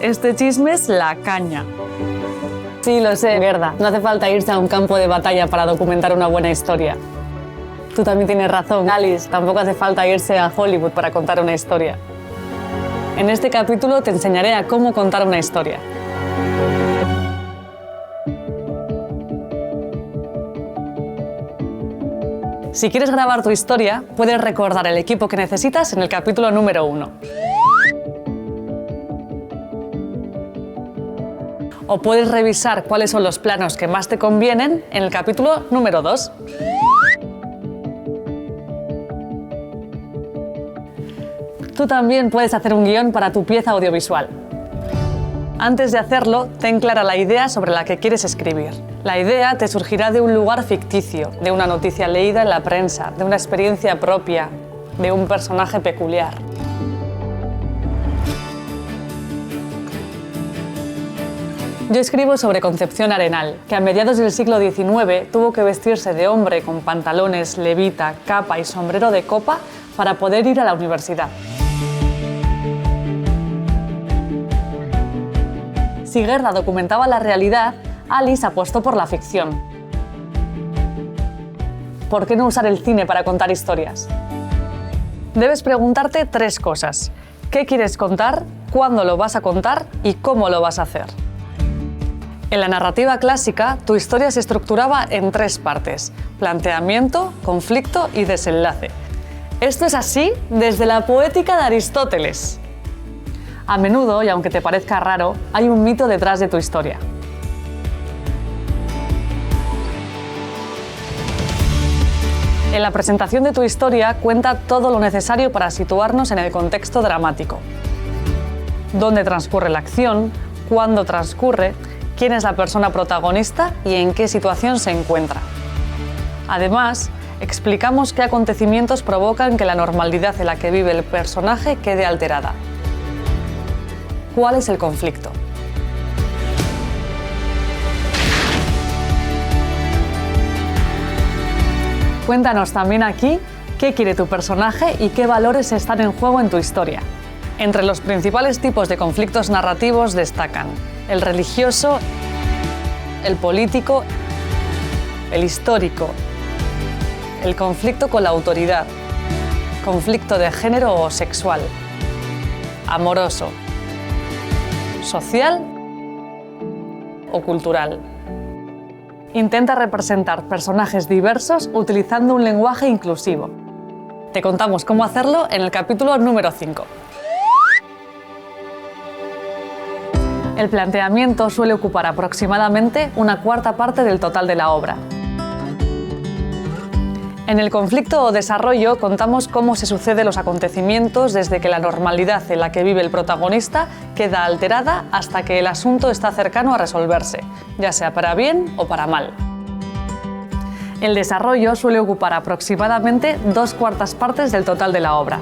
Este chisme es la caña. Sí, lo sé, Gerda. No hace falta irse a un campo de batalla para documentar una buena historia. Tú también tienes razón, Alice. Tampoco hace falta irse a Hollywood para contar una historia. En este capítulo te enseñaré a cómo contar una historia. Si quieres grabar tu historia, puedes recordar el equipo que necesitas en el capítulo número 1. O puedes revisar cuáles son los planos que más te convienen en el capítulo número 2. Tú también puedes hacer un guión para tu pieza audiovisual. Antes de hacerlo, ten clara la idea sobre la que quieres escribir. La idea te surgirá de un lugar ficticio, de una noticia leída en la prensa, de una experiencia propia, de un personaje peculiar. Yo escribo sobre Concepción Arenal, que a mediados del siglo XIX tuvo que vestirse de hombre con pantalones, levita, capa y sombrero de copa para poder ir a la universidad. Si Gerda documentaba la realidad, Alice apostó por la ficción. ¿Por qué no usar el cine para contar historias? Debes preguntarte 3 cosas. ¿Qué quieres contar? ¿Cuándo lo vas a contar? ¿Y cómo lo vas a hacer? En la narrativa clásica, tu historia se estructuraba en 3 partes: planteamiento, conflicto y desenlace. Esto es así desde la poética de Aristóteles. A menudo, y aunque te parezca raro, hay un mito detrás de tu historia. En la presentación de tu historia cuenta todo lo necesario para situarnos en el contexto dramático. Dónde transcurre la acción, cuándo transcurre, quién es la persona protagonista y en qué situación se encuentra. Además, explicamos qué acontecimientos provocan que la normalidad en la que vive el personaje quede alterada. ¿Cuál es el conflicto? Cuéntanos también aquí qué quiere tu personaje y qué valores están en juego en tu historia. Entre los principales tipos de conflictos narrativos destacan el religioso, el político, el histórico, el conflicto con la autoridad, conflicto de género o sexual, amoroso, social o cultural. Intenta representar personajes diversos utilizando un lenguaje inclusivo. Te contamos cómo hacerlo en el capítulo número 5. El planteamiento suele ocupar aproximadamente una cuarta parte del total de la obra. En el conflicto o desarrollo contamos cómo se suceden los acontecimientos desde que la normalidad en la que vive el protagonista queda alterada hasta que el asunto está cercano a resolverse, ya sea para bien o para mal. El desarrollo suele ocupar aproximadamente 2/4 partes del total de la obra.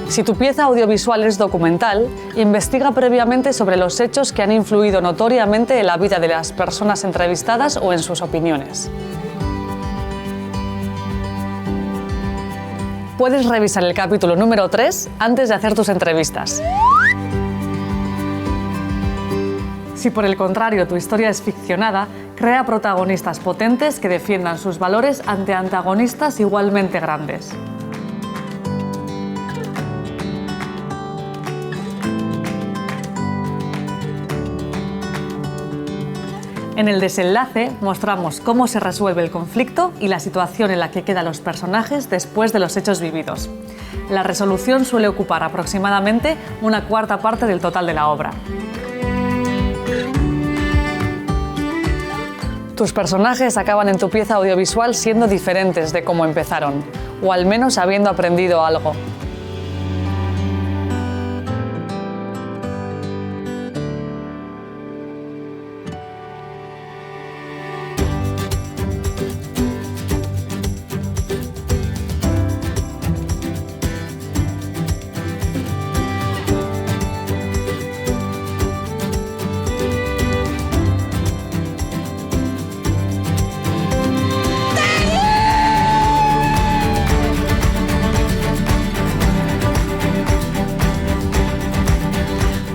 Si tu pieza audiovisual es documental, investiga previamente sobre los hechos que han influido notoriamente en la vida de las personas entrevistadas o en sus opiniones. Puedes revisar el capítulo número 3 antes de hacer tus entrevistas. Si por el contrario tu historia es ficcionada, crea protagonistas potentes que defiendan sus valores ante antagonistas igualmente grandes. En el desenlace mostramos cómo se resuelve el conflicto y la situación en la que quedan los personajes después de los hechos vividos. La resolución suele ocupar aproximadamente una cuarta parte del total de la obra. Tus personajes acaban en tu pieza audiovisual siendo diferentes de cómo empezaron, o al menos habiendo aprendido algo.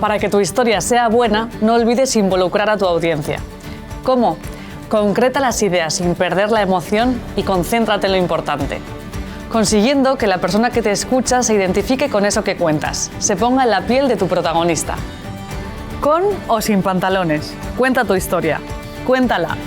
Para que tu historia sea buena, no olvides involucrar a tu audiencia. ¿Cómo? Concreta las ideas sin perder la emoción y concéntrate en lo importante, consiguiendo que la persona que te escucha se identifique con eso que cuentas, se ponga en la piel de tu protagonista. Con o sin pantalones, cuenta tu historia, cuéntala.